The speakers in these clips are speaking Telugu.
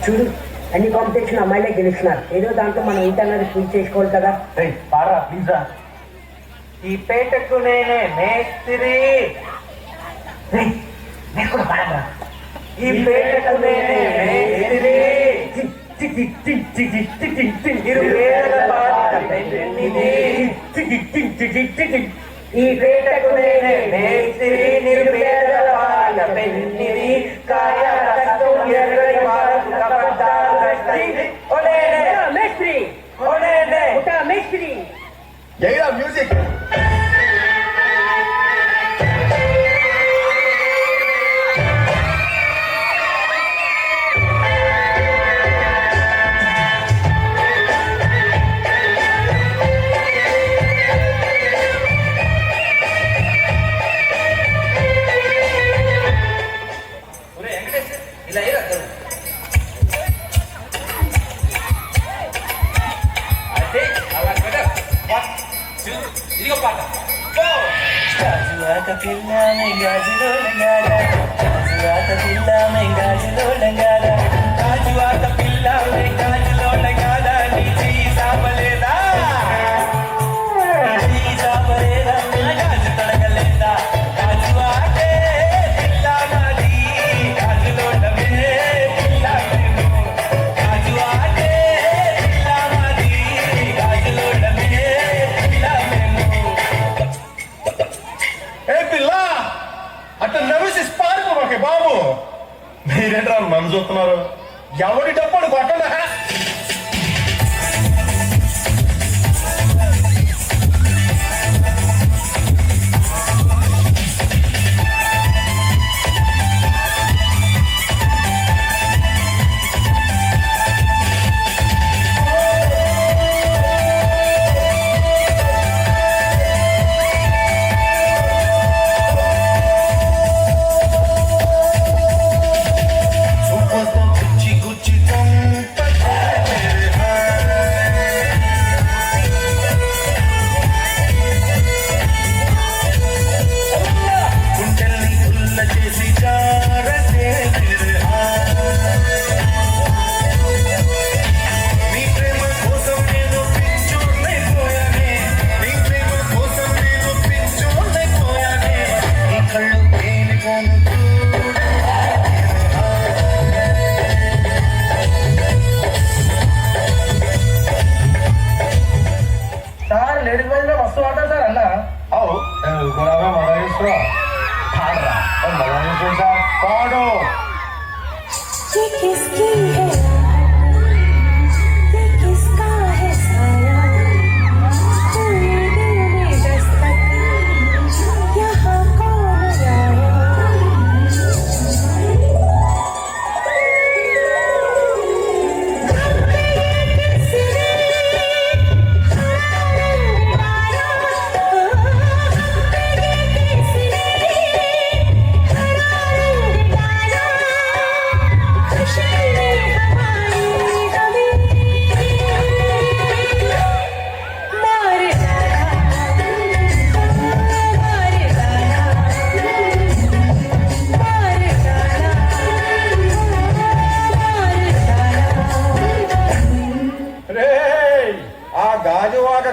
చూడు అన్ని కాంపిటీషన్ అమ్మాయిలే గెలుస్తున్నారు. ఏదో దాంట్లో మనం ఇంటర్నల్ పూర్తి చేసుకోవాలి కదా. పారా ప్లీజ్ రా. ఈ పేటకు నేనే మేస్త్రి. నేను కూడా పాడరా. ఈ పేటకు నేనే మేస్త్రి. ఈ పేటకు నేనే మేస్త్రి. నిరుపేదల పాట పెన్నిది. కాయ రక్తం ఎర్రని వారకు కపటాలు కట్టి. ఒలేనే మేస్త్రి. ఒలేనే మేస్త్రి. జైరా మ్యూజిక్. బాబు మీరేంట్రా నన్ను చూస్తున్నారు? ఎవడి డప్పుడు కొట్టడా?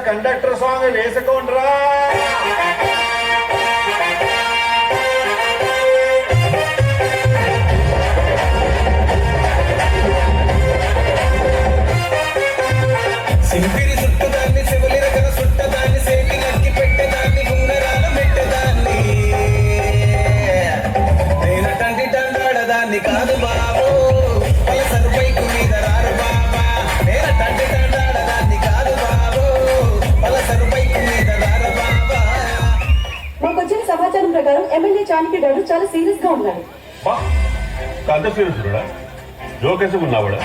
Conductor song వేసుకోండిరా. సింపిరి చుట్టదాన్ని శివలిర కన చుట్టదాన్ని సేటి నక్కి పెట్టేదాన్ని గుండరాలు పెట్టేదాన్ని నేనటంటి దండాడదాన్ని కాదు బాబు పలసరు బైకు మీద రారు బాబా. నేనటంటి దండాడదాన్ని కాదు బాబు పలసరు బైకు మీద రారు బాబా. మాకు వచ్చిన సమాచారం ప్రకారం ఎమ్మెల్యే చాణక్య గారు చాలా సీరియస్ గా ఉన్నారు. పెద్ద సీరియస్ కూడా జోకేసి ఉన్నావాడు.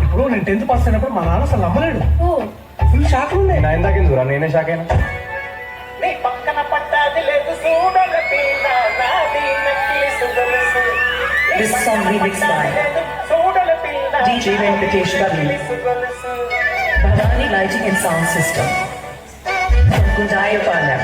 ఇప్పుడు నేను 10th పాస్ అయినప్పుడు మా నాన్న అసలు నమ్మలేడు. ఫుల్ షాక్ ఉండే. ఇందాకెందుకురా నేనే షాక్ అయినా. పక్కన పట్టాలి అది లేదు చూడల పిల్ల నాది నక్లిస్ గొలుసు This song remixed by చూడల పిల్ల DJ Venkatesh Ravi. నక్లిస్ గొలుసు Bhavani Lighting and Sound System from Kundayapalam.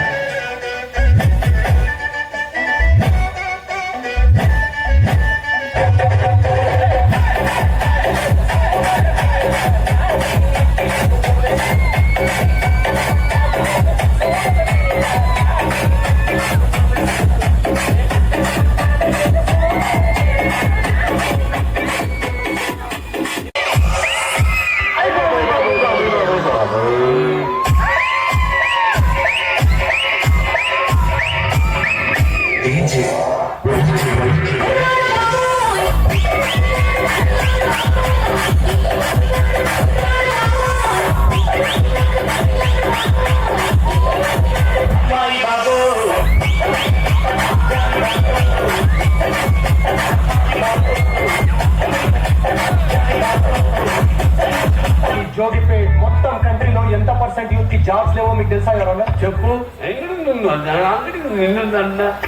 Jogipet మొత్తం కంట్రీలో ఎంత పర్సెంట్ యూత్ కి జాబ్స్ లేవో మీకు తెలుసా ఎవరన్నా చెప్పు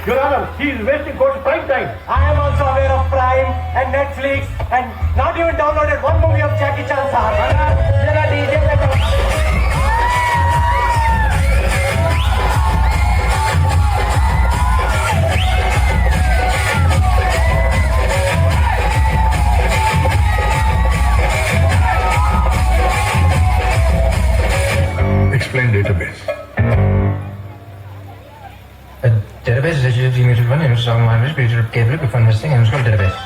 Your Honor, he is wasting God's prime time. I am also aware of Prime and Netflix and not even downloaded one movie of Jackie Chan, sir. There are DJ Explain database. A database is a immutable one, image of language, created capable before investing in called database.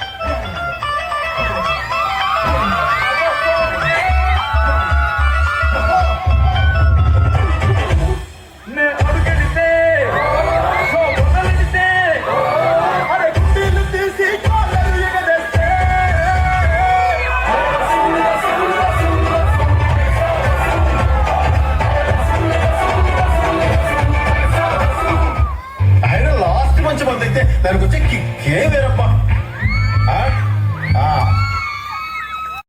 ఆయన లాస్ట్ మంచి మంది అయితే దానికి వచ్చే కిక్కే వేరప్ప